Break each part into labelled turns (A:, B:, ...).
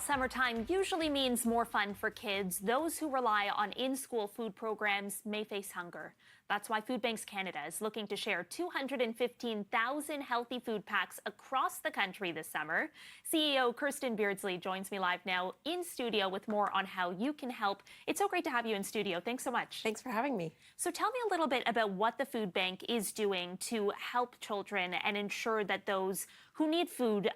A: Summertime usually means more fun for kids. Those who rely on in-school food programs may face hunger. That's why Food Banks Canada is looking to share 215,000 healthy food packs across the country this summer. CEO Kirstin Beardsley joins me live now in studio with more on how you can help. It's so great to have you in studio. Thanks so much.
B: Thanks for having me.
A: So tell me a little bit about what the food bank is doing to help children and ensure that those who need food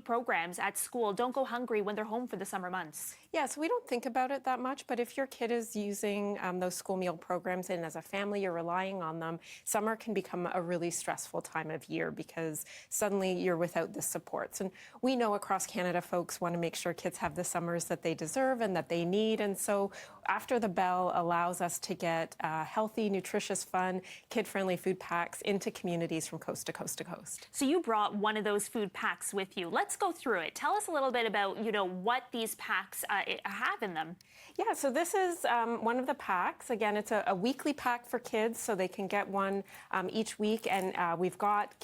A: programs at school don't go hungry when they're home for the summer months.
B: Yeah, so we don't think about it that much, but if your kid is using those school meal programs and as a family you're relying on them, summer can become a really stressful time of year because suddenly you're without the supports. And we know across Canada folks want to make sure kids have the summers that they deserve and that they need. And so After the Bell allows us to get healthy, nutritious, fun, kid-friendly food packs into communities from coast to coast to coast.
A: So you brought one of those food packs with you. Let's go through it. Tell us a little bit about, what these packs have in them.
B: Yeah, so this is one of the packs. Again, it's a weekly pack for kids, so they can get one each week. And we've got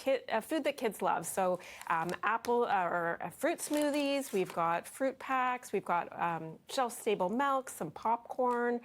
B: food that kids love. So fruit smoothies, we've got fruit packs, we've got shelf-stable milk, some popcorn,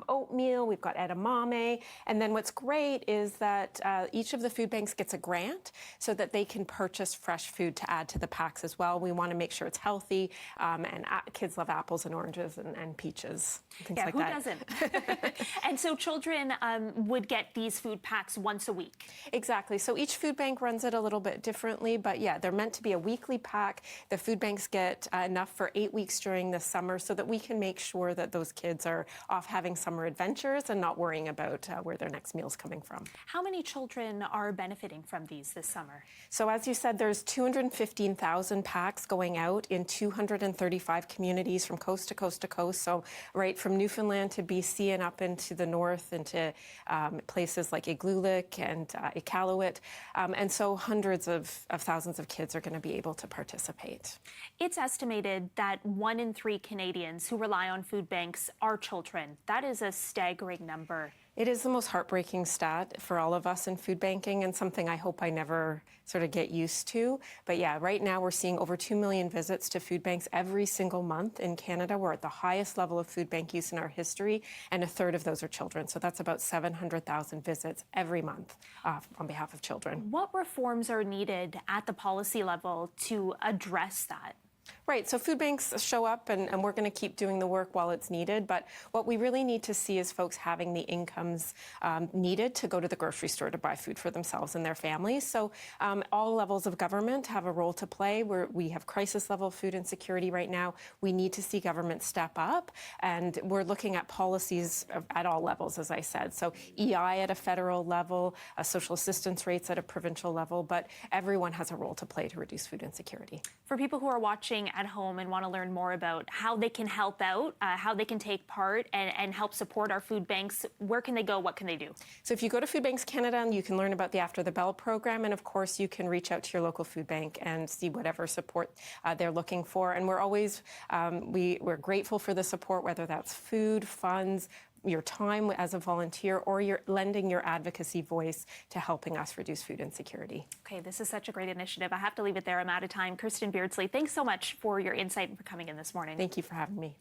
B: oatmeal, we've got edamame. And then what's great is that each of the food banks gets a grant so that they can purchase fresh food to add to the packs as well. We want to make sure it's healthy, and kids love apples and oranges and peaches, things like that.
A: Who doesn't? And so children would get these food packs once a week.
B: Exactly. So each food bank runs it a little bit differently, but yeah, they're meant to be a weekly pack. The food banks get enough for 8 weeks during the summer so that we can make sure that those kids are off having summer adventures and not worrying about where their next meal's coming from.
A: How many children are benefiting from these this summer?
B: So as you said, there's 215,000 packs going out in 235 communities from coast to coast to coast. So right from Newfoundland to BC and up into the north into places like Igloolik and Iqaluit. And so hundreds of thousands of kids are going to be able to participate.
A: It's estimated that 1 in 3 Canadians who rely on food banks are children. That is a staggering number.
B: It is the most heartbreaking stat for all of us in food banking and something I hope I never sort of get used to. But yeah, right now we're seeing over 2 million visits to food banks every single month in Canada. We're at the highest level of food bank use in our history, and a third of those are children. So that's about 700,000 visits every month on behalf of children.
A: What reforms are needed at the policy level to address that?
B: Right, so food banks show up and we're going to keep doing the work while it's needed, but what we really need to see is folks having the incomes needed to go to the grocery store to buy food for themselves and their families. So all levels of government have a role to play. We have crisis level food insecurity right now. We need to see government step up, and we're looking at policies at all levels, as I said. So EI at a federal level, social assistance rates at a provincial level, but everyone has a role to play to reduce food insecurity.
A: For people who are watching at home and want to learn more about how they can help out, how they can take part and help support our food banks, where can they go? What can they do? So
B: if you go to Food Banks Canada, and you can learn about the After the Bell program, and of course you can reach out to your local food bank and see whatever support they're looking for. And we're always, we're grateful for the support, whether that's food, funds, your time as a volunteer, or you're lending your advocacy voice to helping us reduce food insecurity.
A: Okay, this is such a great initiative. I have to leave it there. I'm out of time. Kirstin Beardsley, thanks so much for your insight and for coming in this morning.
B: Thank you for having me.